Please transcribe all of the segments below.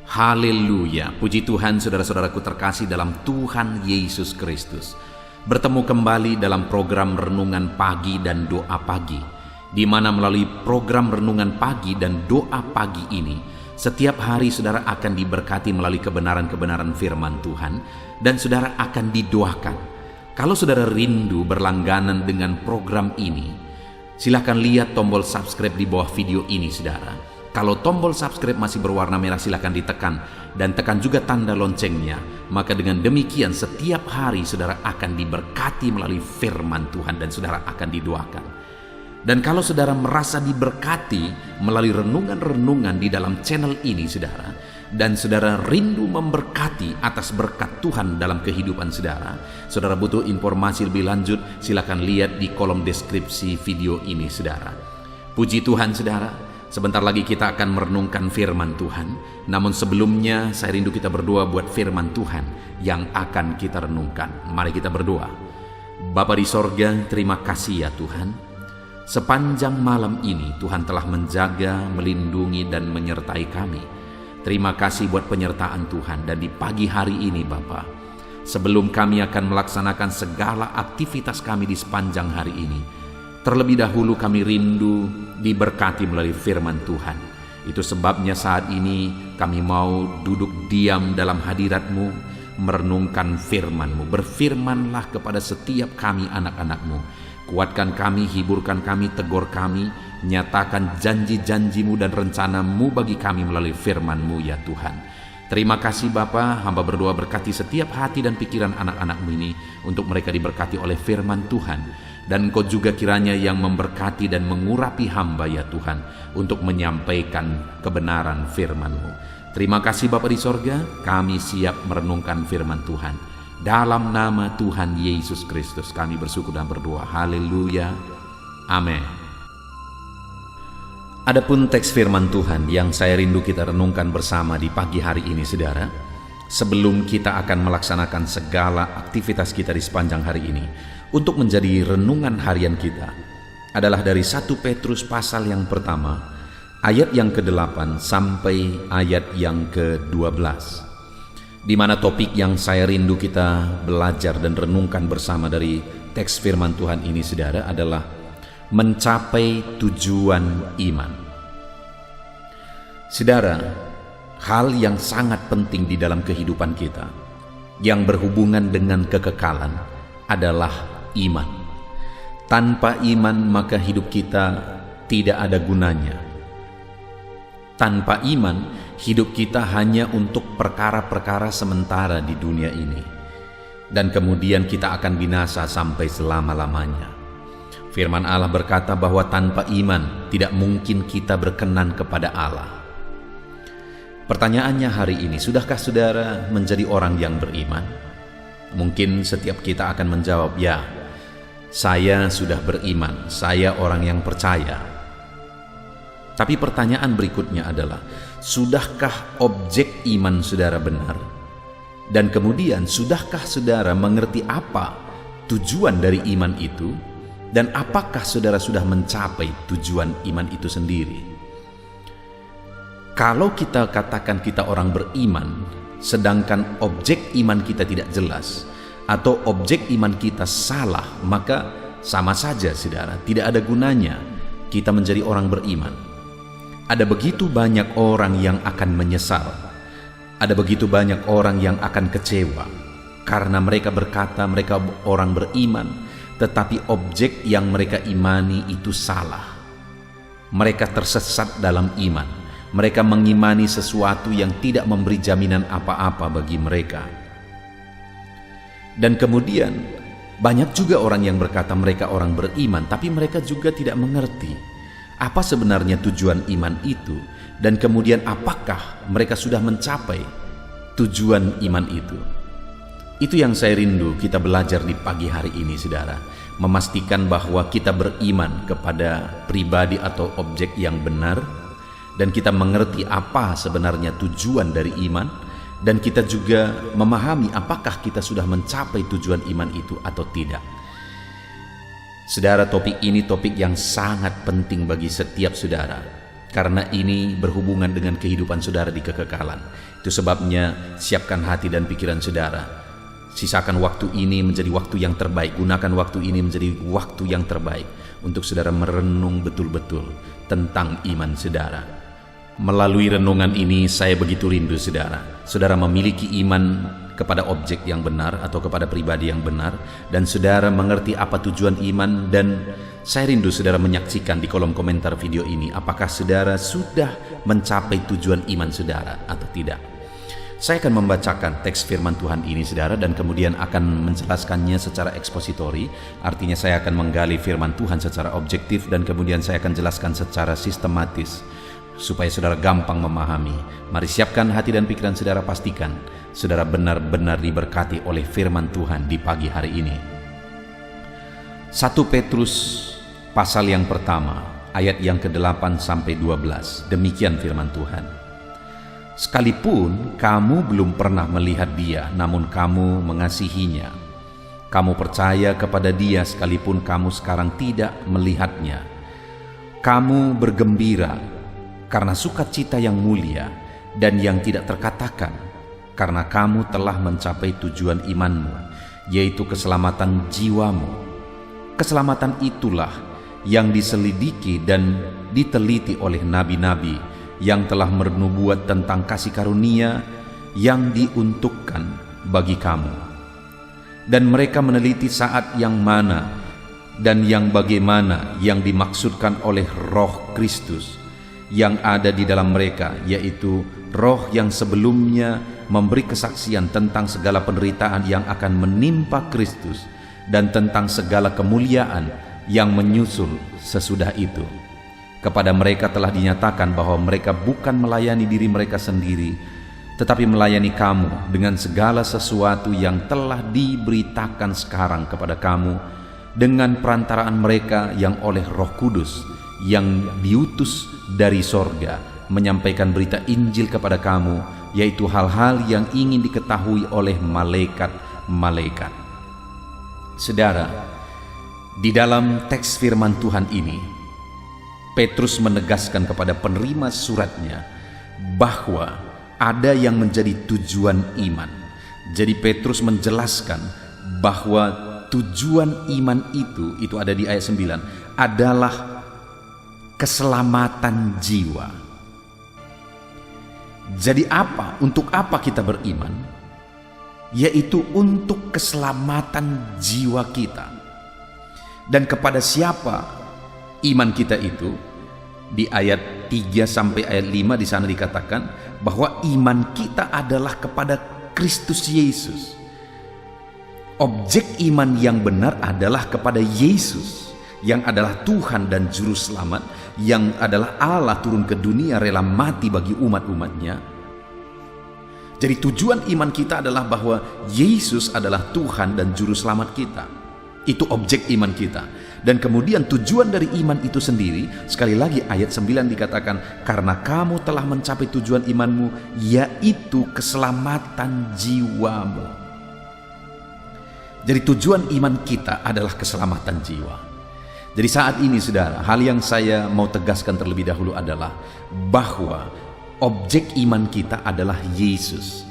Haleluya, puji Tuhan saudara-saudaraku terkasih dalam Tuhan Yesus Kristus. Bertemu kembali dalam program Renungan Pagi dan Doa Pagi, di mana melalui program Renungan Pagi dan Doa Pagi ini, setiap hari saudara akan diberkati melalui kebenaran-kebenaran firman Tuhan, dan saudara akan didoakan. Kalau saudara rindu berlangganan dengan program ini, silakan lihat tombol subscribe di bawah video ini saudara. Kalau tombol subscribe masih berwarna merah, silakan ditekan dan tekan juga tanda loncengnya. Maka dengan demikian setiap hari saudara akan diberkati melalui firman Tuhan dan saudara akan didoakan. Dan kalau saudara merasa diberkati melalui renungan-renungan di dalam channel ini saudara, dan saudara rindu memberkati atas berkat Tuhan dalam kehidupan saudara, saudara butuh informasi lebih lanjut, silakan lihat di kolom deskripsi video ini saudara. Puji Tuhan saudara. Sebentar lagi kita akan merenungkan firman Tuhan. Namun sebelumnya saya rindu kita berdoa buat firman Tuhan yang akan kita renungkan. Mari kita berdoa. Bapa di sorga, terima kasih ya Tuhan. Sepanjang malam ini Tuhan telah menjaga, melindungi dan menyertai kami. Terima kasih buat penyertaan Tuhan. Dan di pagi hari ini Bapa, sebelum kami akan melaksanakan segala aktivitas kami di sepanjang hari ini, terlebih dahulu kami rindu diberkati melalui firman Tuhan. Itu sebabnya saat ini kami mau duduk diam dalam hadirat-Mu, merenungkan firman-Mu. Berfirmanlah kepada setiap kami anak-anak-Mu. Kuatkan kami, hiburkan kami, tegur kami, nyatakan janji-janji-Mu dan rencana-Mu bagi kami melalui firman-Mu ya Tuhan. Terima kasih Bapa, hamba berdoa berkati setiap hati dan pikiran anak-anak-Mu ini, untuk mereka diberkati oleh firman Tuhan. Dan Engkau juga kiranya yang memberkati dan mengurapi hamba ya Tuhan, untuk menyampaikan kebenaran firman-Mu. Terima kasih Bapa di sorga, kami siap merenungkan firman Tuhan. Dalam nama Tuhan Yesus Kristus kami bersyukur dan berdoa. Haleluya. Amin. Adapun teks firman Tuhan yang saya rindu kita renungkan bersama di pagi hari ini saudara, sebelum kita akan melaksanakan segala aktivitas kita di sepanjang hari ini, untuk menjadi renungan harian kita, adalah dari 1 Petrus pasal yang pertama, ayat yang ke-8 sampai ayat yang ke-12, di mana topik yang saya rindu kita belajar dan renungkan bersama dari teks firman Tuhan ini saudara adalah mencapai tujuan iman. Saudara, hal yang sangat penting di dalam kehidupan kita yang berhubungan dengan kekekalan adalah iman. Tanpa iman maka hidup kita tidak ada gunanya. Tanpa iman hidup kita hanya untuk perkara-perkara sementara di dunia ini, dan kemudian kita akan binasa sampai selama-lamanya. Firman Allah berkata bahwa tanpa iman tidak mungkin kita berkenan kepada Allah. Pertanyaannya hari ini, sudahkah saudara menjadi orang yang beriman? Mungkin setiap kita akan menjawab, ya, saya sudah beriman, saya orang yang percaya. Tapi pertanyaan berikutnya adalah, sudahkah objek iman saudara benar? Dan kemudian, sudahkah saudara mengerti apa tujuan dari iman itu? Dan apakah saudara sudah mencapai tujuan iman itu sendiri? Kalau kita katakan kita orang beriman, sedangkan objek iman kita tidak jelas, atau objek iman kita salah, maka sama saja saudara, tidak ada gunanya kita menjadi orang beriman. Ada begitu banyak orang yang akan menyesal, ada begitu banyak orang yang akan kecewa, karena mereka berkata mereka orang beriman, tetapi objek yang mereka imani itu salah. Mereka tersesat dalam iman. Mereka mengimani sesuatu yang tidak memberi jaminan apa-apa bagi mereka. Dan kemudian banyak juga orang yang berkata mereka orang beriman, tapi mereka juga tidak mengerti apa sebenarnya tujuan iman itu, dan kemudian apakah mereka sudah mencapai tujuan iman itu. Itu yang saya rindu kita belajar di pagi hari ini saudara, memastikan bahwa kita beriman kepada pribadi atau objek yang benar, dan kita mengerti apa sebenarnya tujuan dari iman, dan kita juga memahami apakah kita sudah mencapai tujuan iman itu atau tidak. Saudara, topik ini topik yang sangat penting bagi setiap saudara. karena ini berhubungan dengan kehidupan saudara di kekekalan. Itu sebabnya siapkan hati dan pikiran saudara. Sisakan waktu ini menjadi waktu yang terbaik. Gunakan waktu ini menjadi waktu yang terbaik untuk saudara merenung betul-betul tentang iman saudara. Melalui renungan ini saya begitu rindu saudara. Saudara memiliki iman kepada objek yang benar atau kepada pribadi yang benar, dan saudara mengerti apa tujuan iman. Dan saya rindu saudara menyaksikan di kolom komentar video ini apakah saudara sudah mencapai tujuan iman saudara atau tidak. Saya akan membacakan teks firman Tuhan ini saudara, dan kemudian akan menjelaskannya secara ekspositori. Artinya saya akan menggali firman Tuhan secara objektif, dan kemudian saya akan jelaskan secara sistematis supaya saudara gampang memahami. Mari siapkan hati dan pikiran saudara, pastikan saudara benar-benar diberkati oleh firman Tuhan di pagi hari ini. 1 Petrus pasal yang pertama, ayat yang ke-8 sampai 12. Demikian firman Tuhan. Sekalipun kamu belum pernah melihat Dia, namun kamu mengasihinya. Kamu percaya kepada Dia sekalipun kamu sekarang tidak melihatnya. Kamu bergembira karena sukacita yang mulia dan yang tidak terkatakan, karena kamu telah mencapai tujuan imanmu, yaitu keselamatan jiwamu. Keselamatan itulah yang diselidiki dan diteliti oleh nabi-nabi yang telah bernubuat tentang kasih karunia yang diuntukkan bagi kamu. Dan mereka meneliti saat yang mana dan yang bagaimana yang dimaksudkan oleh Roh Kristus yang ada di dalam mereka, yaitu Roh yang sebelumnya memberi kesaksian tentang segala penderitaan yang akan menimpa Kristus dan tentang segala kemuliaan yang menyusul sesudah itu. Kepada mereka telah dinyatakan bahwa mereka bukan melayani diri mereka sendiri, tetapi melayani kamu dengan segala sesuatu yang telah diberitakan sekarang kepada kamu dengan perantaraan mereka yang oleh Roh Kudus yang diutus dari sorga menyampaikan berita Injil kepada kamu, yaitu hal-hal yang ingin diketahui oleh malaikat-malaikat. Saudara, di dalam teks firman Tuhan ini Petrus menegaskan kepada penerima suratnya bahwa ada yang menjadi tujuan iman. Jadi Petrus menjelaskan bahwa tujuan iman itu ada di ayat 9, adalah keselamatan jiwa. Jadi apa? Untuk apa kita beriman? Yaitu untuk keselamatan jiwa kita. Dan kepada siapa iman kita itu? Di ayat 3 sampai ayat 5 di sana dikatakan bahwa iman kita adalah kepada Kristus Yesus. Objek iman yang benar adalah kepada Yesus, yang adalah Tuhan dan Juru Selamat, yang adalah Allah turun ke dunia rela mati bagi umat-umatnya. Jadi tujuan iman kita adalah bahwa Yesus adalah Tuhan dan Juru Selamat kita. Itu objek iman kita. Dan kemudian tujuan dari iman itu sendiri, sekali lagi ayat 9 dikatakan, karena kamu telah mencapai tujuan imanmu, yaitu keselamatan jiwamu. Jadi tujuan iman kita adalah keselamatan jiwa. Jadi saat ini saudara, hal yang saya mau tegaskan terlebih dahulu adalah bahwa objek iman kita adalah Yesus.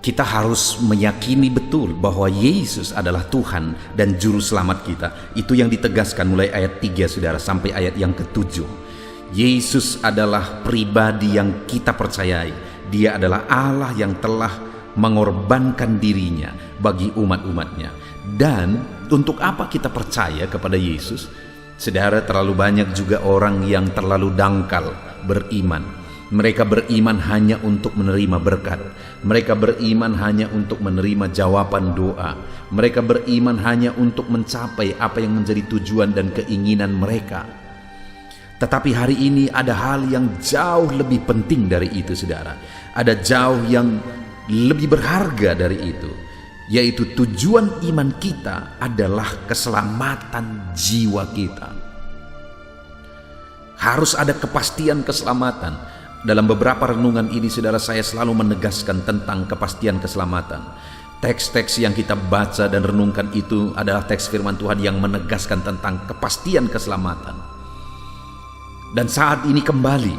Kita harus meyakini betul bahwa Yesus adalah Tuhan dan Juru Selamat kita. Itu yang ditegaskan mulai ayat 3 saudara sampai ayat yang ke-7. Yesus adalah pribadi yang kita percayai. Dia adalah Allah yang telah mengorbankan dirinya bagi umat-umatnya. Dan untuk apa kita percaya kepada Yesus? Saudara, terlalu banyak juga orang yang terlalu dangkal beriman. Mereka beriman hanya untuk menerima berkat. Mereka beriman hanya untuk menerima jawaban doa. Mereka beriman hanya untuk mencapai apa yang menjadi tujuan dan keinginan mereka. Tetapi hari ini ada hal yang jauh lebih penting dari itu saudara. Ada jauh yang lebih berharga dari itu, yaitu tujuan iman kita adalah keselamatan jiwa kita. Harus ada kepastian keselamatan. Dalam beberapa renungan ini saudara, saya selalu menegaskan tentang kepastian keselamatan. Teks-teks yang kita baca dan renungkan itu adalah teks firman Tuhan yang menegaskan tentang kepastian keselamatan. Dan saat ini kembali,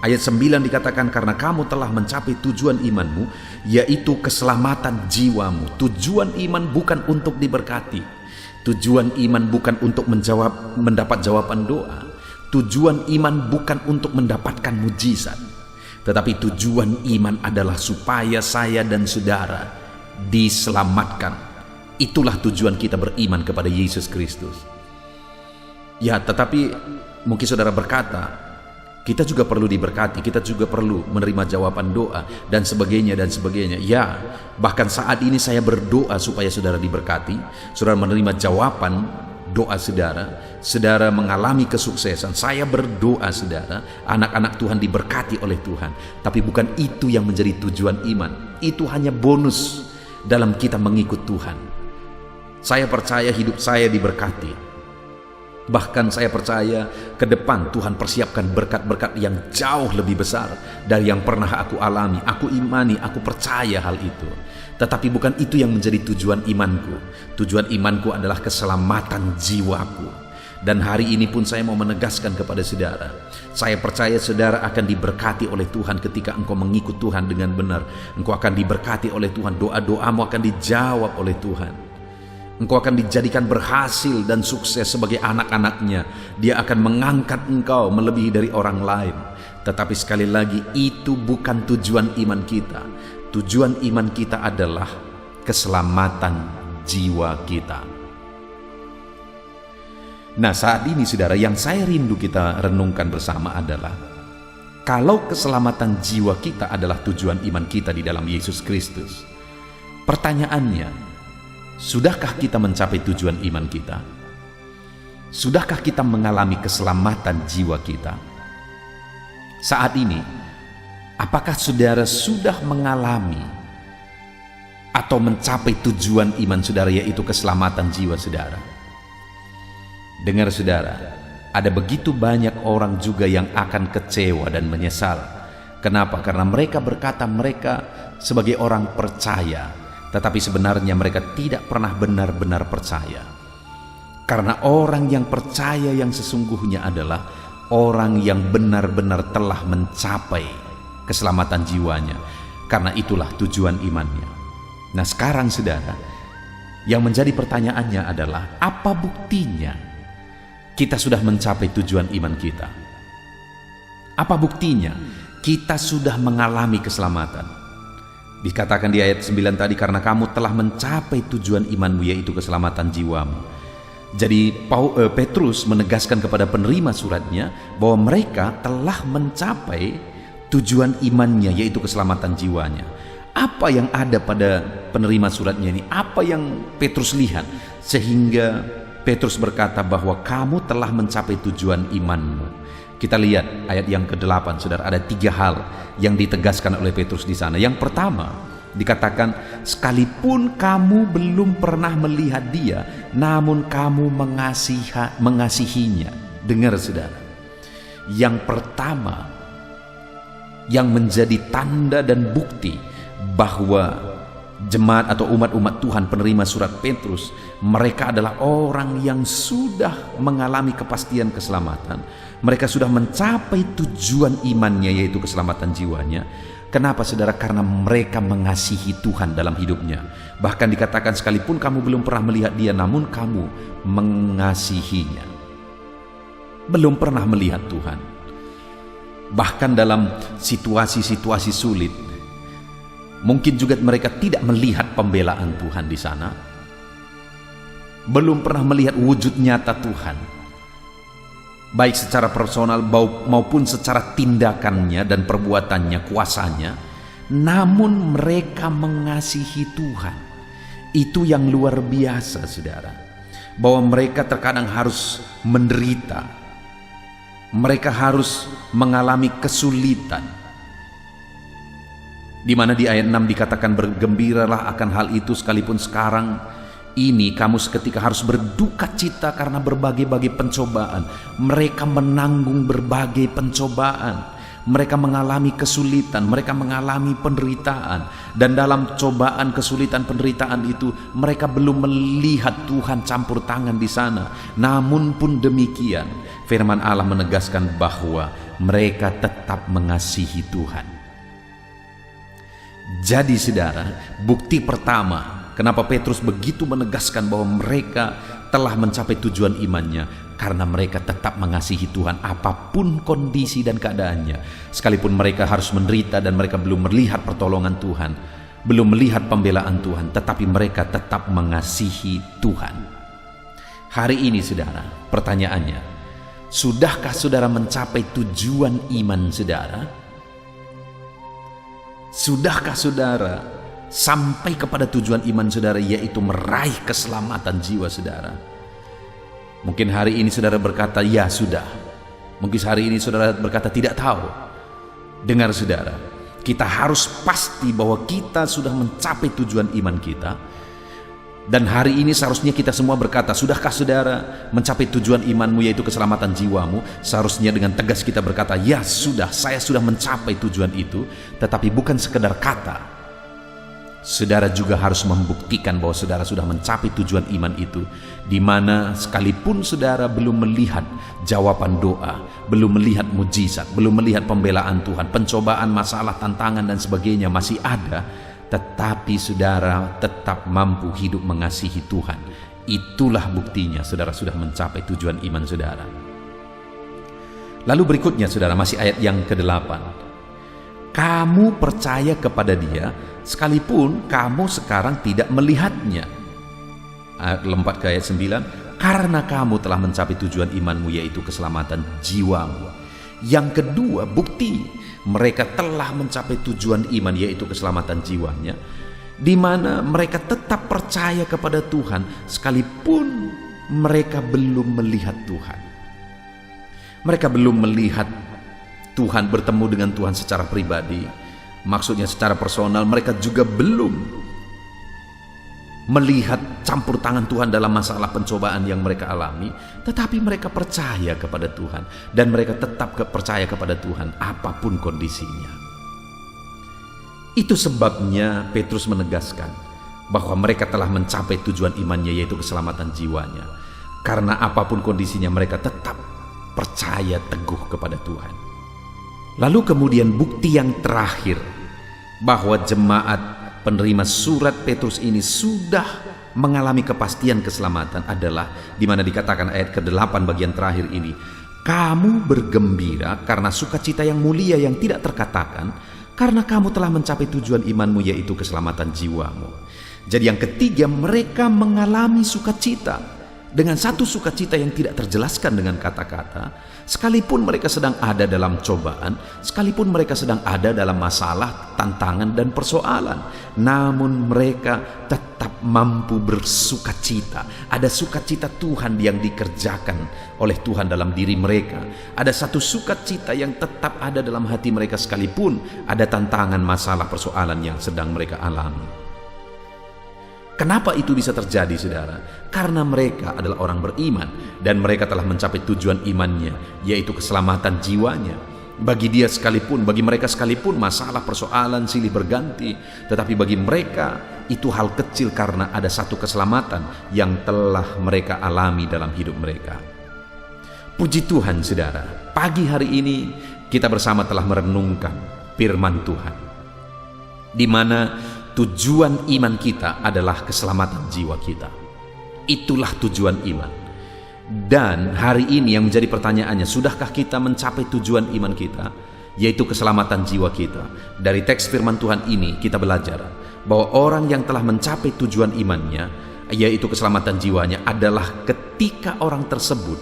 ayat 9 dikatakan karena kamu telah mencapai tujuan imanmu, yaitu keselamatan jiwamu. Tujuan iman bukan untuk diberkati. Tujuan iman bukan untuk mendapat jawaban doa. Tujuan iman bukan untuk mendapatkan mujizat. Tetapi tujuan iman adalah supaya saya dan saudara diselamatkan. Itulah tujuan kita beriman kepada Yesus Kristus. Ya, tetapi mungkin saudara berkata, kita juga perlu diberkati, kita juga perlu menerima jawaban doa, dan sebagainya, dan sebagainya. Ya, bahkan saat ini saya berdoa supaya saudara diberkati, saudara menerima jawaban doa saudara, saudara mengalami kesuksesan. Saya berdoa saudara, anak-anak Tuhan diberkati oleh Tuhan. Tapi bukan itu yang menjadi tujuan iman. Itu hanya bonus dalam kita mengikut Tuhan. Saya percaya hidup saya diberkati. Bahkan saya percaya ke depan Tuhan persiapkan berkat-berkat yang jauh lebih besar dari yang pernah aku alami. Aku imani, aku percaya hal itu. Tetapi bukan itu yang menjadi tujuan imanku. Tujuan imanku adalah keselamatan jiwaku. Dan hari ini pun saya mau menegaskan kepada saudara, saya percaya saudara akan diberkati oleh Tuhan ketika engkau mengikut Tuhan dengan benar. Engkau akan diberkati oleh Tuhan, doa-doamu akan dijawab oleh Tuhan. Engkau akan dijadikan berhasil dan sukses sebagai anak-anaknya. Dia akan mengangkat engkau melebihi dari orang lain. Tetapi sekali lagi, itu bukan tujuan iman kita. Tujuan iman kita adalah keselamatan jiwa kita. Nah, saat ini saudara, yang saya rindu kita renungkan bersama adalah, kalau keselamatan jiwa kita adalah tujuan iman kita di dalam Yesus Kristus, pertanyaannya, sudahkah kita mencapai tujuan iman kita? Sudahkah kita mengalami keselamatan jiwa kita? Saat ini, apakah saudara sudah mengalami atau mencapai tujuan iman saudara, yaitu keselamatan jiwa saudara? Dengar saudara, ada begitu banyak orang juga yang akan kecewa dan menyesal. Kenapa? Karena mereka berkata mereka sebagai orang percaya, tetapi sebenarnya mereka tidak pernah benar-benar percaya. Karena orang yang percaya yang sesungguhnya adalah orang yang benar-benar telah mencapai keselamatan jiwanya. Karena itulah tujuan imannya. Nah, sekarang saudara, yang menjadi pertanyaannya adalah, apa buktinya kita sudah mencapai tujuan iman kita? Apa buktinya kita sudah mengalami keselamatan? Dikatakan di ayat 9 tadi, karena kamu telah mencapai tujuan imanmu, yaitu keselamatan jiwamu. Jadi Petrus menegaskan kepada penerima suratnya bahwa mereka telah mencapai tujuan imannya, yaitu keselamatan jiwanya. Apa yang ada pada penerima suratnya ini? Apa yang Petrus lihat sehingga Petrus berkata bahwa kamu telah mencapai tujuan imanmu? Kita lihat ayat yang ke-8, saudara. Ada 3 hal yang ditegaskan oleh Petrus di sana. Yang pertama, dikatakan, sekalipun kamu belum pernah melihat dia, namun kamu mengasihinya. Dengar saudara, yang pertama yang menjadi tanda dan bukti bahwa jemaat atau umat-umat Tuhan penerima surat Petrus, mereka adalah orang yang sudah mengalami kepastian keselamatan. Mereka sudah mencapai tujuan imannya, yaitu keselamatan jiwanya. Kenapa saudara? Karena mereka mengasihi Tuhan dalam hidupnya. Bahkan dikatakan, sekalipun kamu belum pernah melihat dia, namun kamu mengasihinya. Belum pernah melihat Tuhan. Bahkan dalam situasi-situasi sulit, mungkin juga mereka tidak melihat pembelaan Tuhan di sana. Belum pernah melihat wujud nyata Tuhan, baik secara personal maupun secara tindakannya dan perbuatannya, kuasanya. Namun mereka mengasihi Tuhan. Itu yang luar biasa saudara. Bahwa mereka terkadang harus menderita. Mereka harus mengalami kesulitan. Di mana di ayat 6 dikatakan, bergembiralah akan hal itu, sekalipun sekarang ini kamu seketika harus berduka cita karena berbagai-bagai pencobaan. Mereka menanggung berbagai pencobaan. Mereka mengalami kesulitan, mereka mengalami penderitaan. Dan dalam cobaan, kesulitan, penderitaan itu, mereka belum melihat Tuhan campur tangan di sana. Namun pun demikian, firman Allah menegaskan bahwa mereka tetap mengasihi Tuhan. Jadi saudara, bukti pertama kenapa Petrus begitu menegaskan bahwa mereka telah mencapai tujuan imannya, karena mereka tetap mengasihi Tuhan apapun kondisi dan keadaannya. Sekalipun mereka harus menderita dan mereka belum melihat pertolongan Tuhan, belum melihat pembelaan Tuhan, tetapi mereka tetap mengasihi Tuhan. Hari ini saudara, pertanyaannya, sudahkah saudara mencapai tujuan iman saudara? Sudahkah saudara sampai kepada tujuan iman saudara, yaitu meraih keselamatan jiwa saudara? Mungkin hari ini saudara berkata, ya sudah. Mungkin hari ini saudara berkata, tidak tahu. Dengar saudara, kita harus pasti bahwa kita sudah mencapai tujuan iman kita. Dan hari ini seharusnya kita semua berkata, sudahkah saudara mencapai tujuan imanmu, yaitu keselamatan jiwamu? Seharusnya dengan tegas kita berkata, ya sudah, saya sudah mencapai tujuan itu. Tetapi bukan sekedar kata, saudara juga harus membuktikan bahwa saudara sudah mencapai tujuan iman itu, di mana sekalipun saudara belum melihat jawaban doa, belum melihat mujizat, belum melihat pembelaan Tuhan, pencobaan, masalah, tantangan dan sebagainya masih ada, tetapi saudara tetap mampu hidup mengasihi Tuhan. Itulah buktinya saudara sudah mencapai tujuan iman saudara. Lalu berikutnya saudara, masih ayat yang ke-8. Kamu percaya kepada Dia sekalipun kamu sekarang tidak melihatnya. Lompat ke ayat 9. Karena kamu telah mencapai tujuan imanmu, yaitu keselamatan jiwamu. Yang kedua, bukti mereka telah mencapai tujuan iman, yaitu keselamatan jiwanya, di mana mereka tetap percaya kepada Tuhan sekalipun mereka belum melihat Tuhan. Mereka belum melihat Tuhan, bertemu dengan Tuhan secara pribadi, maksudnya secara personal. Mereka juga belum melihat campur tangan Tuhan dalam masalah pencobaan yang mereka alami, tetapi mereka percaya kepada Tuhan, dan mereka tetap percaya kepada Tuhan apapun kondisinya. Itu sebabnya Petrus menegaskan bahwa mereka telah mencapai tujuan imannya, yaitu keselamatan jiwanya, karena apapun kondisinya mereka tetap percaya teguh kepada Tuhan. Lalu kemudian bukti yang terakhir bahwa jemaat penerima surat Petrus ini sudah mengalami kepastian keselamatan adalah di mana dikatakan ayat ke-8 bagian terakhir ini, kamu bergembira karena sukacita yang mulia yang tidak terkatakan, karena kamu telah mencapai tujuan imanmu, yaitu keselamatan jiwamu. Jadi yang ketiga, mereka mengalami sukacita dengan satu sukacita yang tidak terjelaskan dengan kata-kata. Sekalipun mereka sedang ada dalam cobaan, sekalipun mereka sedang ada dalam masalah, tantangan dan persoalan, namun mereka tetap mampu bersukacita. Ada sukacita Tuhan yang dikerjakan oleh Tuhan dalam diri mereka. Ada satu sukacita yang tetap ada dalam hati mereka sekalipun ada tantangan, masalah, persoalan yang sedang mereka alami. Kenapa itu bisa terjadi saudara? Karena mereka adalah orang beriman dan mereka telah mencapai tujuan imannya, yaitu keselamatan jiwanya. Bagi dia sekalipun, bagi mereka sekalipun masalah, persoalan silih berganti, tetapi bagi mereka itu hal kecil karena ada satu keselamatan yang telah mereka alami dalam hidup mereka. Puji Tuhan saudara, pagi hari ini kita bersama telah merenungkan firman Tuhan, di mana tujuan iman kita adalah keselamatan jiwa kita. Itulah tujuan iman. Dan hari ini yang menjadi pertanyaannya, sudahkah kita mencapai tujuan iman kita, yaitu keselamatan jiwa kita? Dari teks firman Tuhan ini kita belajar bahwa orang yang telah mencapai tujuan imannya, yaitu keselamatan jiwanya, adalah ketika orang tersebut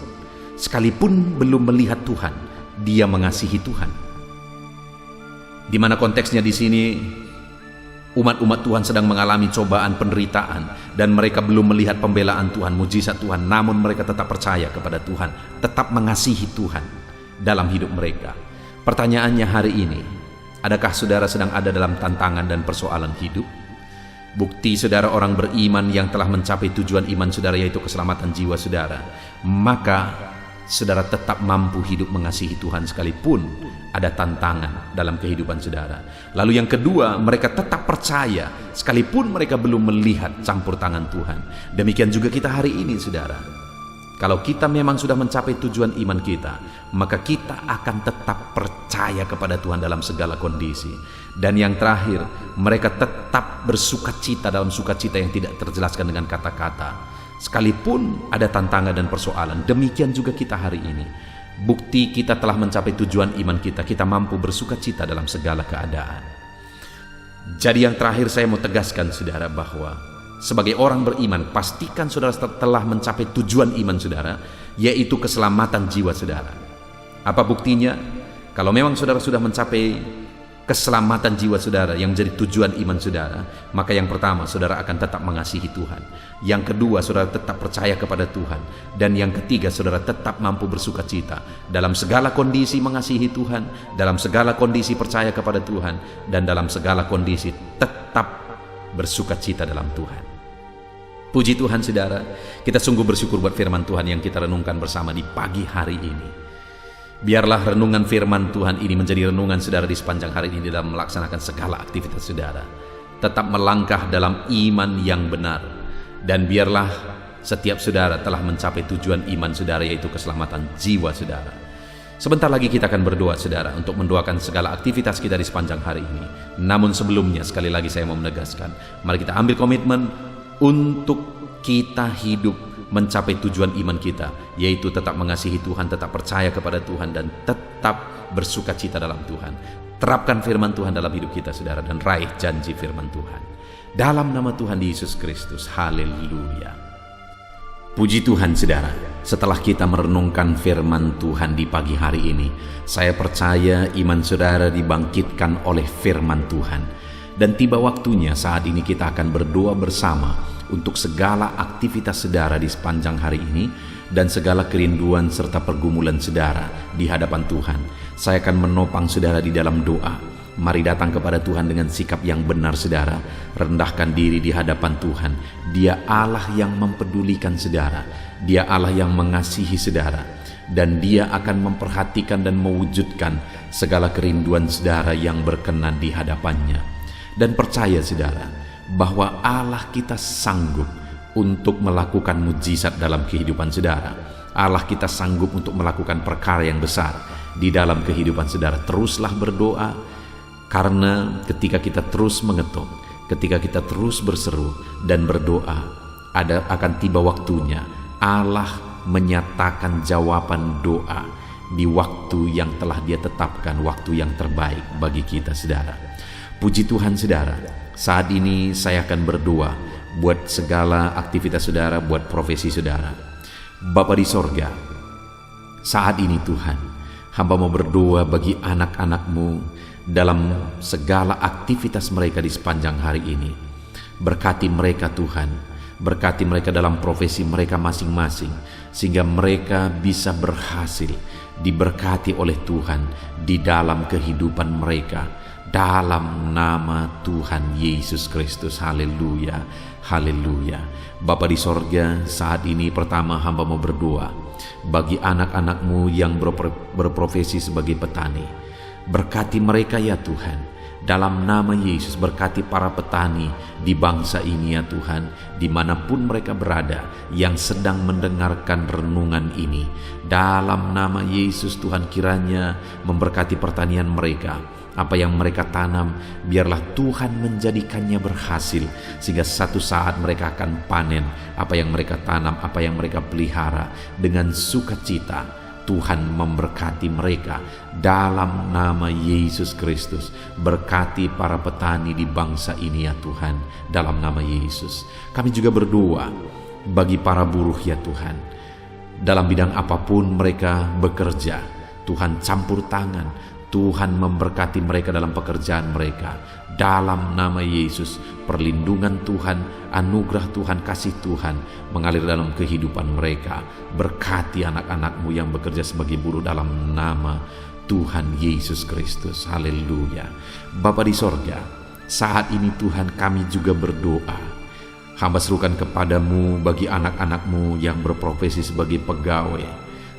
sekalipun belum melihat Tuhan, dia mengasihi Tuhan. Di mana konteksnya di sini, umat-umat Tuhan sedang mengalami cobaan, penderitaan, dan mereka belum melihat pembelaan Tuhan, mujizat Tuhan, namun mereka tetap percaya kepada Tuhan, tetap mengasihi Tuhan dalam hidup mereka. Pertanyaannya hari ini, adakah saudara sedang ada dalam tantangan dan persoalan hidup? Bukti saudara orang beriman yang telah mencapai tujuan iman saudara, yaitu keselamatan jiwa saudara, maka saudara tetap mampu hidup mengasihi Tuhan sekalipun ada tantangan dalam kehidupan saudara. Lalu yang kedua, mereka tetap percaya sekalipun mereka belum melihat campur tangan Tuhan. Demikian juga kita hari ini, saudara. Kalau kita memang sudah mencapai tujuan iman kita, maka kita akan tetap percaya kepada Tuhan dalam segala kondisi. Dan yang terakhir, mereka tetap bersukacita dalam sukacita yang tidak terjelaskan dengan kata-kata. Sekalipun ada tantangan dan persoalan, demikian juga kita hari ini. Bukti kita telah mencapai tujuan iman kita, kita mampu bersukacita dalam segala keadaan. Jadi yang terakhir saya mau tegaskan, saudara, bahwa sebagai orang beriman, pastikan saudara telah mencapai tujuan iman saudara, yaitu keselamatan jiwa saudara. Apa buktinya? Kalau memang saudara sudah mencapai keselamatan jiwa saudara yang menjadi tujuan iman saudara, maka yang pertama, saudara akan tetap mengasihi Tuhan. Yang kedua, saudara tetap percaya kepada Tuhan. Dan yang ketiga, saudara tetap mampu bersukacita dalam segala kondisi, mengasihi Tuhan, dalam segala kondisi percaya kepada Tuhan, dan dalam segala kondisi tetap bersukacita dalam Tuhan. Puji Tuhan, saudara, kita sungguh bersyukur buat firman Tuhan yang kita renungkan bersama di pagi hari ini. Biarlah renungan firman Tuhan ini menjadi renungan saudara di sepanjang hari ini dalam melaksanakan segala aktivitas saudara. Tetap melangkah dalam iman yang benar. Dan biarlah setiap saudara telah mencapai tujuan iman saudara, yaitu keselamatan jiwa saudara. Sebentar lagi kita akan berdoa, saudara, untuk mendoakan segala aktivitas kita di sepanjang hari ini. Namun sebelumnya, sekali lagi saya mau menegaskan, mari kita ambil komitmen untuk kita hidup mencapai tujuan iman kita, yaitu tetap mengasihi Tuhan, tetap percaya kepada Tuhan, dan tetap bersukacita dalam Tuhan. Terapkan firman Tuhan dalam hidup kita, saudara, dan raih janji firman Tuhan. Dalam nama Tuhan Yesus Kristus, haleluya. Puji Tuhan, saudara, setelah kita merenungkan firman Tuhan di pagi hari ini, saya percaya iman saudara dibangkitkan oleh firman Tuhan. Dan tiba waktunya saat ini kita akan berdoa bersama untuk segala aktivitas saudara di sepanjang hari ini dan segala kerinduan serta pergumulan saudara di hadapan Tuhan. Saya akan menopang saudara di dalam doa. Mari datang kepada Tuhan dengan sikap yang benar, saudara. Rendahkan diri di hadapan Tuhan. Dia Allah yang mempedulikan saudara. Dia Allah yang mengasihi saudara. Dan Dia akan memperhatikan dan mewujudkan segala kerinduan saudara yang berkenan di hadapannya. Dan percaya, saudara, bahwa Allah kita sanggup untuk melakukan mujizat dalam kehidupan saudara. Allah kita sanggup untuk melakukan perkara yang besar di dalam kehidupan saudara. Teruslah berdoa, karena ketika kita terus mengetuk, ketika kita terus berseru dan berdoa, akan tiba waktunya Allah menyatakan jawaban doa di waktu yang telah Dia tetapkan, waktu yang terbaik bagi kita, saudara. Puji Tuhan, saudara. Saat ini saya akan berdoa buat segala aktivitas saudara, buat profesi saudara. Bapa di sorga, saat ini Tuhan, hamba mau berdoa bagi anak-anak-Mu dalam segala aktivitas mereka di sepanjang hari ini. Berkati mereka, Tuhan. Berkati mereka dalam profesi mereka masing-masing, sehingga mereka bisa berhasil, diberkati oleh Tuhan di dalam kehidupan mereka. Dalam nama Tuhan Yesus Kristus, haleluya, haleluya. Bapa di sorga, saat ini pertama hamba mau berdoa bagi anak-anak-Mu yang berprofesi sebagai petani. Berkati mereka ya Tuhan, dalam nama Yesus. Berkati para petani di bangsa ini ya Tuhan, dimanapun mereka berada yang sedang mendengarkan renungan ini. Dalam nama Yesus Tuhan, kiranya memberkati pertanian mereka. Apa yang mereka tanam, biarlah Tuhan menjadikannya berhasil, sehingga satu saat mereka akan panen apa yang mereka tanam, apa yang mereka pelihara dengan sukacita. Tuhan memberkati mereka dalam nama Yesus Kristus. Berkati para petani di bangsa ini ya Tuhan, dalam nama Yesus. Kami juga berdoa bagi para buruh ya Tuhan, dalam bidang apapun mereka bekerja. Tuhan campur tangan, Tuhan memberkati mereka dalam pekerjaan mereka. Dalam nama Yesus, perlindungan Tuhan, anugerah Tuhan, kasih Tuhan mengalir dalam kehidupan mereka. Berkati anak-anak-Mu yang bekerja sebagai buruh dalam nama Tuhan Yesus Kristus. Haleluya. Bapa di sorga, saat ini Tuhan kami juga berdoa. Hamba serukan kepadamu bagi anak-anak-Mu yang berprofesi sebagai pegawai.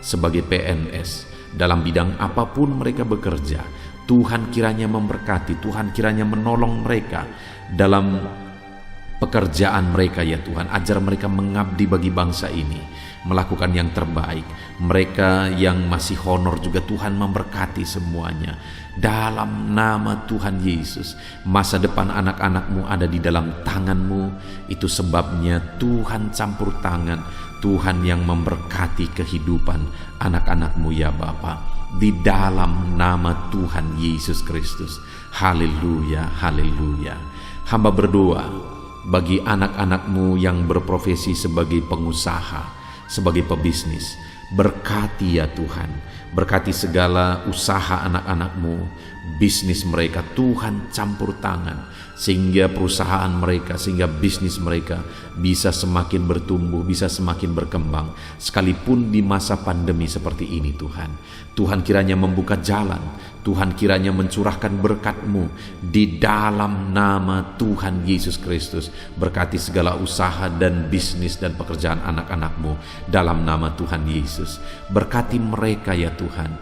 sebagai PNS, dalam bidang apapun mereka bekerja. Tuhan kiranya memberkati, Tuhan kiranya menolong mereka dalam pekerjaan mereka ya Tuhan. Ajar mereka mengabdi bagi bangsa ini, melakukan yang terbaik. Mereka yang masih honor juga Tuhan memberkati semuanya. Dalam nama Tuhan Yesus, masa depan anak-anak-Mu ada di dalam tangan-Mu. Itu sebabnya Tuhan campur tangan, Tuhan yang memberkati kehidupan anak-anak-Mu ya Bapa. Di dalam nama Tuhan Yesus Kristus. Haleluya, haleluya. Hamba berdoa bagi anak-anak-Mu yang berprofesi sebagai pengusaha, sebagai pebisnis. Berkati ya Tuhan, berkati segala usaha anak-anak-Mu, bisnis mereka. Tuhan campur tangan sehingga perusahaan mereka, sehingga bisnis mereka bisa semakin bertumbuh, bisa semakin berkembang, sekalipun di masa pandemi seperti ini Tuhan. Tuhan kiranya membuka jalan, Tuhan kiranya mencurahkan berkat-Mu di dalam nama Tuhan Yesus Kristus. Berkati segala usaha dan bisnis dan pekerjaan anak-anak-Mu dalam nama Tuhan Yesus. Berkati mereka ya Tuhan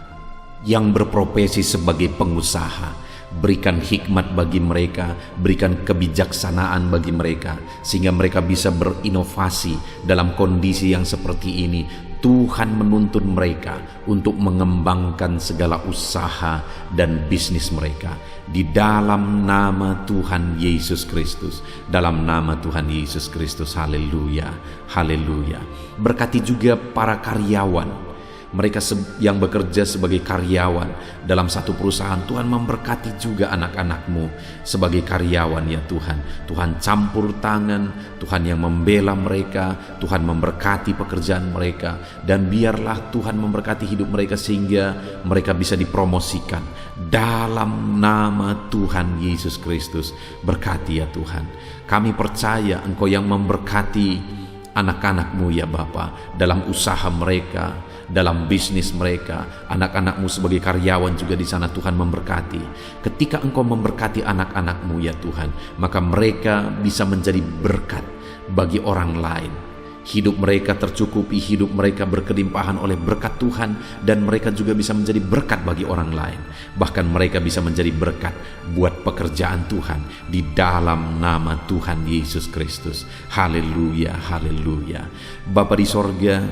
yang berprofesi sebagai pengusaha. Berikan hikmat bagi mereka, berikan kebijaksanaan bagi mereka, sehingga mereka bisa berinovasi dalam kondisi yang seperti ini. Tuhan menuntun mereka untuk mengembangkan segala usaha dan bisnis mereka di dalam nama Tuhan Yesus Kristus. Dalam nama Tuhan Yesus Kristus. Haleluya, haleluya. Berkati juga para karyawan, mereka yang bekerja sebagai karyawan dalam satu perusahaan. Tuhan memberkati juga anak-anak-Mu sebagai karyawan ya Tuhan. Tuhan campur tangan, Tuhan yang membela mereka, Tuhan memberkati pekerjaan mereka, dan biarlah Tuhan memberkati hidup mereka sehingga mereka bisa dipromosikan dalam nama Tuhan Yesus Kristus. Berkati ya Tuhan. Kami percaya Engkau yang memberkati anak-anak-Mu ya Bapa dalam usaha mereka, dalam bisnis mereka. Anak-anak-Mu sebagai karyawan juga di sana Tuhan memberkati. Ketika Engkau memberkati anak-anak-Mu ya Tuhan, maka mereka bisa menjadi berkat bagi orang lain. Hidup mereka tercukupi, hidup mereka berkelimpahan oleh berkat Tuhan, dan mereka juga bisa menjadi berkat bagi orang lain. Bahkan mereka bisa menjadi berkat buat pekerjaan Tuhan di dalam nama Tuhan Yesus Kristus. Haleluya, haleluya. Bapa di sorga,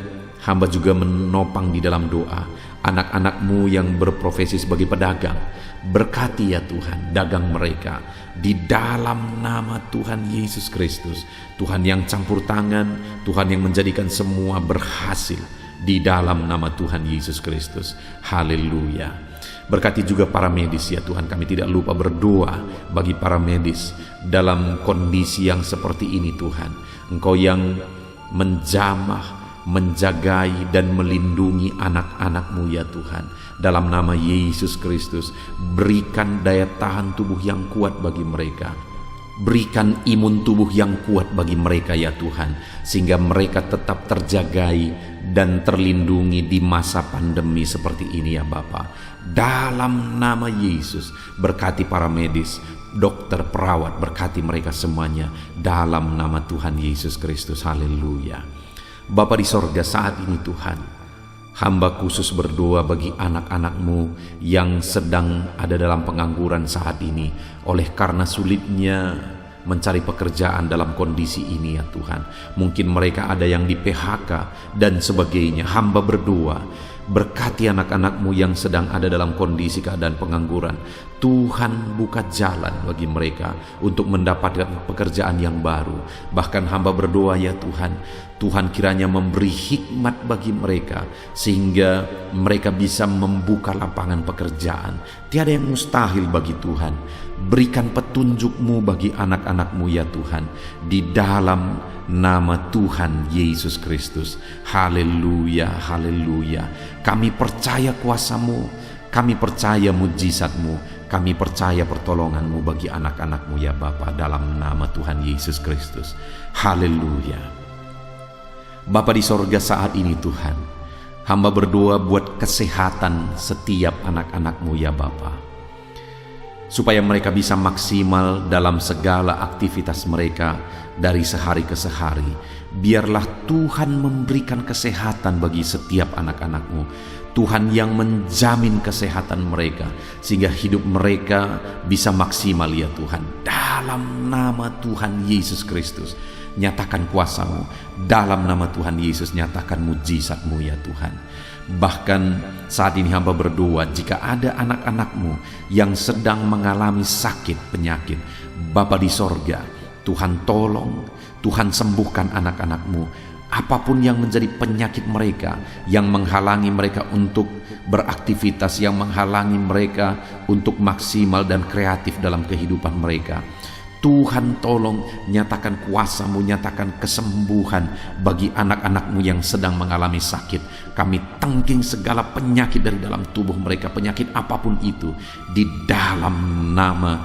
hamba juga menopang di dalam doa anak-anak-Mu yang berprofesi sebagai pedagang. Berkati ya Tuhan dagang mereka di dalam nama Tuhan Yesus Kristus. Tuhan yang campur tangan, Tuhan yang menjadikan semua berhasil di dalam nama Tuhan Yesus Kristus. Haleluya. Berkati juga para medis ya Tuhan. Kami tidak lupa berdoa bagi para medis dalam kondisi yang seperti ini Tuhan. Engkau yang menjamah, menjagai dan melindungi anak-anak-Mu ya Tuhan. Dalam nama Yesus Kristus, berikan daya tahan tubuh yang kuat bagi mereka. Berikan imun tubuh yang kuat bagi mereka ya Tuhan, sehingga mereka tetap terjagai dan terlindungi di masa pandemi seperti ini ya Bapa. Dalam nama Yesus, berkati para medis, dokter, perawat, berkati mereka semuanya dalam nama Tuhan Yesus Kristus. Haleluya. Bapa di sorga, saat ini Tuhan, hamba khusus berdoa bagi anak-anak-Mu yang sedang ada dalam pengangguran saat ini oleh karena sulitnya mencari pekerjaan dalam kondisi ini ya Tuhan. Mungkin mereka ada yang di PHK dan sebagainya. Hamba berdoa, berkati anak-anak-Mu yang sedang ada dalam kondisi keadaan pengangguran. Tuhan buka jalan bagi mereka untuk mendapatkan pekerjaan yang baru. Bahkan hamba berdoa ya Tuhan, Tuhan kiranya memberi hikmat bagi mereka sehingga mereka bisa membuka lapangan pekerjaan. Tiada yang mustahil bagi Tuhan. Berikan petunjuk-Mu bagi anak-anak-Mu ya Tuhan, di dalam nama Tuhan Yesus Kristus. Haleluya, haleluya. Kami percaya kuasa-Mu, kami percaya mujizat-Mu, kami percaya pertolongan-Mu bagi anak-anak-Mu ya Bapa, dalam nama Tuhan Yesus Kristus. Haleluya. Bapa di sorga, saat ini Tuhan, hamba berdoa buat kesehatan setiap anak-anak-Mu ya Bapa, supaya mereka bisa maksimal dalam segala aktivitas mereka dari sehari ke sehari. Biarlah Tuhan memberikan kesehatan bagi setiap anak-anak-Mu. Tuhan yang menjamin kesehatan mereka, sehingga hidup mereka bisa maksimal ya Tuhan. Dalam nama Tuhan Yesus Kristus, nyatakan kuasa-Mu. Dalam nama Tuhan Yesus, nyatakan mujizat-Mu ya Tuhan. Bahkan saat ini hamba berdoa, jika ada anak-anak-Mu yang sedang mengalami sakit penyakit, Bapa di sorga, Tuhan tolong, Tuhan sembuhkan anak-anak-Mu. Apapun yang menjadi penyakit mereka, yang menghalangi mereka untuk beraktivitas, yang menghalangi mereka untuk maksimal dan kreatif dalam kehidupan mereka, Tuhan tolong nyatakan kuasa-Mu, nyatakan kesembuhan bagi anak-anak-Mu yang sedang mengalami sakit. Kami tangking segala penyakit dari dalam tubuh mereka, penyakit apapun itu, di dalam nama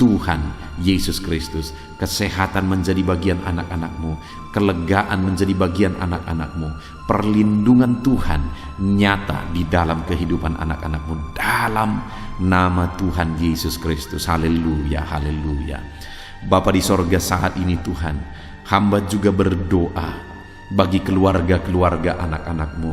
Tuhan Yesus Kristus. Kesehatan menjadi bagian anak-anak-Mu, kelegaan menjadi bagian anak-anak-Mu, perlindungan Tuhan nyata di dalam kehidupan anak-anak-Mu, dalam nama Tuhan Yesus Kristus. Haleluya, haleluya. Bapa di sorga, saat ini Tuhan, hamba juga berdoa bagi keluarga-keluarga anak-anak-Mu.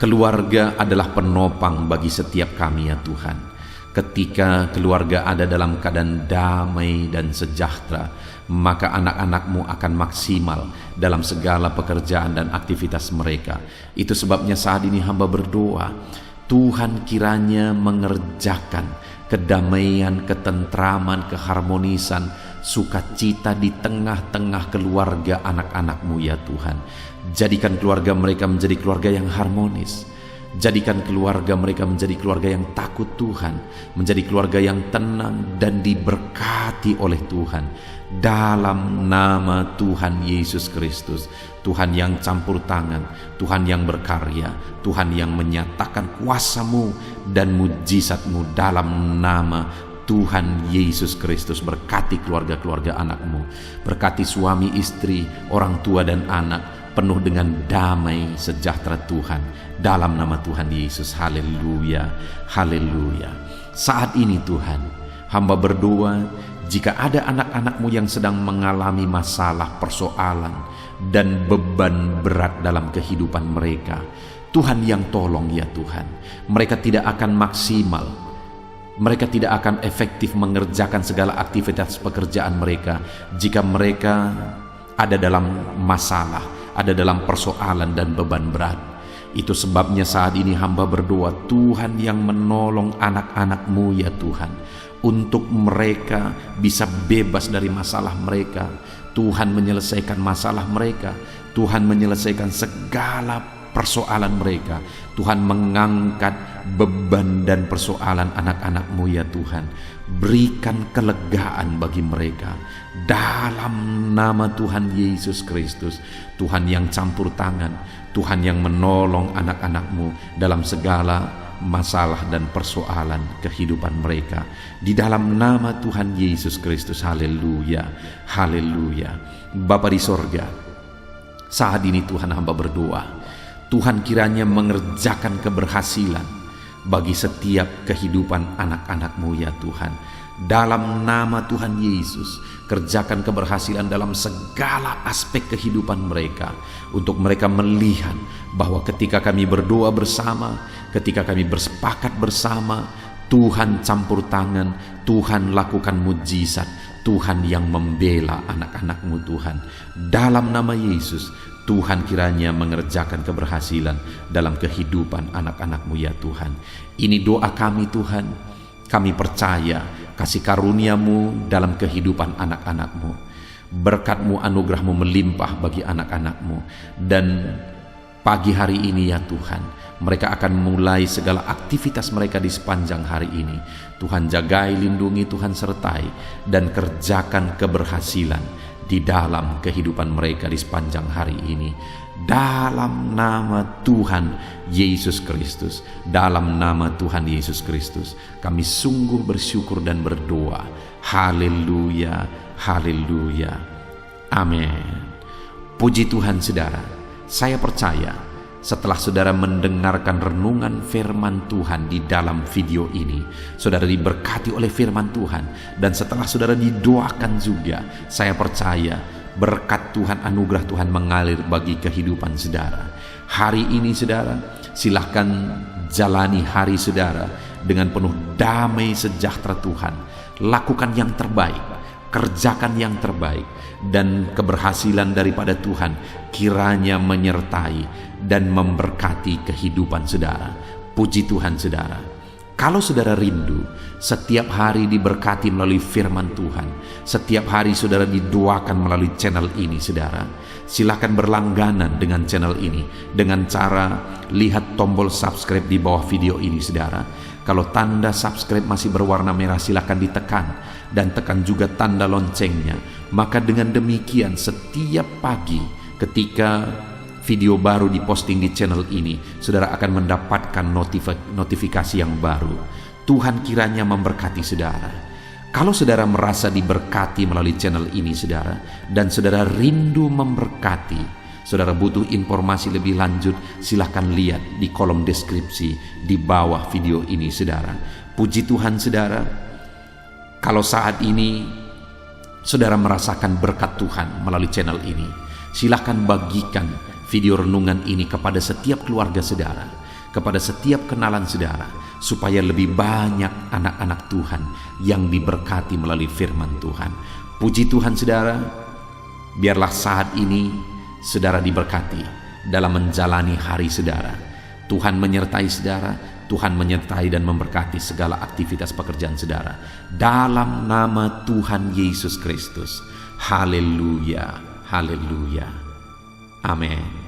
Keluarga adalah penopang bagi setiap kami ya Tuhan. Ketika keluarga ada dalam keadaan damai dan sejahtera, maka anak-anak-Mu akan maksimal dalam segala pekerjaan dan aktivitas mereka. Itu sebabnya saat ini hamba berdoa, Tuhan kiranya mengerjakan kedamaian, ketentraman, keharmonisan, sukacita di tengah-tengah keluarga anak-anak-Mu ya Tuhan. Jadikan keluarga mereka menjadi keluarga yang harmonis. Jadikan keluarga mereka menjadi keluarga yang takut Tuhan, menjadi keluarga yang tenang dan diberkati oleh Tuhan. Dalam nama Tuhan Yesus Kristus, Tuhan yang campur tangan, Tuhan yang berkarya, Tuhan yang menyatakan kuasa-Mu dan mujizat-Mu, dalam nama Tuhan Yesus Kristus. Berkati keluarga-keluarga anak-Mu, berkati suami, istri, orang tua dan anak, penuh dengan damai sejahtera Tuhan, dalam nama Tuhan Yesus. Haleluya, haleluya. Saat ini Tuhan, hamba berdoa, jika ada anak-anak-Mu yang sedang mengalami masalah, persoalan, dan beban berat dalam kehidupan mereka, Tuhan yang tolong ya Tuhan. Mereka tidak akan maksimal, mereka tidak akan efektif mengerjakan segala aktivitas pekerjaan mereka jika mereka ada dalam masalah, ada dalam persoalan dan beban berat. Itu sebabnya saat ini hamba berdoa, Tuhan yang menolong anak-anak-Mu ya Tuhan, untuk mereka bisa bebas dari masalah mereka. Tuhan menyelesaikan masalah mereka, Tuhan menyelesaikan segala persoalan mereka. Tuhan mengangkat beban dan persoalan anak-anak-Mu ya Tuhan. Berikan kelegaan bagi mereka dalam nama Tuhan Yesus Kristus. Tuhan yang campur tangan, Tuhan yang menolong anak-anak-Mu dalam segala masalah dan persoalan kehidupan mereka, di dalam nama Tuhan Yesus Kristus. Haleluya, haleluya. Bapa di sorga, saat ini Tuhan hamba berdoa, Tuhan kiranya mengerjakan keberhasilan bagi setiap kehidupan anak-anak-Mu ya Tuhan. Dalam nama Tuhan Yesus, kerjakan keberhasilan dalam segala aspek kehidupan mereka, untuk mereka melihat bahwa ketika kami berdoa bersama, ketika kami bersepakat bersama, Tuhan campur tangan, Tuhan lakukan mujizat, Tuhan yang membela anak-anak-Mu Tuhan. Dalam nama Yesus, Tuhan kiranya mengerjakan keberhasilan dalam kehidupan anak-anak-Mu ya Tuhan. Ini doa kami Tuhan. Kami percaya kasih karunia-Mu dalam kehidupan anak-anak-Mu. Berkat-Mu, anugerah-Mu melimpah bagi anak-anak-Mu. Dan pagi hari ini ya Tuhan, mereka akan mulai segala aktivitas mereka di sepanjang hari ini. Tuhan jagai, lindungi, Tuhan sertai, dan kerjakan keberhasilan di dalam kehidupan mereka di sepanjang hari ini. Dalam nama Tuhan Yesus Kristus, dalam nama Tuhan Yesus Kristus, kami sungguh bersyukur dan berdoa. Haleluya, haleluya, amin. Puji Tuhan saudara, saya percaya setelah saudara mendengarkan renungan firman Tuhan di dalam video ini, saudara diberkati oleh firman Tuhan. Dan setelah saudara didoakan juga, saya percaya berkat Tuhan, anugerah Tuhan mengalir bagi kehidupan saudara. Hari ini saudara, silahkan jalani hari saudara dengan penuh damai sejahtera Tuhan. Lakukan yang terbaik, kerjakan yang terbaik, dan keberhasilan daripada Tuhan kiranya menyertai dan memberkati kehidupan saudara. Puji Tuhan saudara. Kalau saudara rindu setiap hari diberkati melalui firman Tuhan, setiap hari saudara didoakan melalui channel ini saudara, silakan berlangganan dengan channel ini dengan cara lihat tombol subscribe di bawah video ini saudara. Kalau tanda subscribe masih berwarna merah, silakan ditekan dan tekan juga tanda loncengnya. Maka dengan demikian setiap pagi ketika video baru diposting di channel ini, saudara akan mendapatkan notifikasi yang baru. Tuhan kiranya memberkati saudara. Kalau saudara merasa diberkati melalui channel ini saudara, dan saudara rindu memberkati, saudara butuh informasi lebih lanjut, silahkan lihat di kolom deskripsi di bawah video ini saudara. Puji Tuhan saudara. Kalau saat ini saudara merasakan berkat Tuhan melalui channel ini, silahkan bagikan video renungan ini kepada setiap keluarga saudara, kepada setiap kenalan saudara, supaya lebih banyak anak-anak Tuhan yang diberkati melalui firman Tuhan. Puji Tuhan saudara, biarlah saat ini saudara diberkati dalam menjalani hari saudara. Tuhan menyertai saudara, Tuhan menyertai dan memberkati segala aktivitas pekerjaan saudara. Dalam nama Tuhan Yesus Kristus. Haleluya, haleluya. Amin.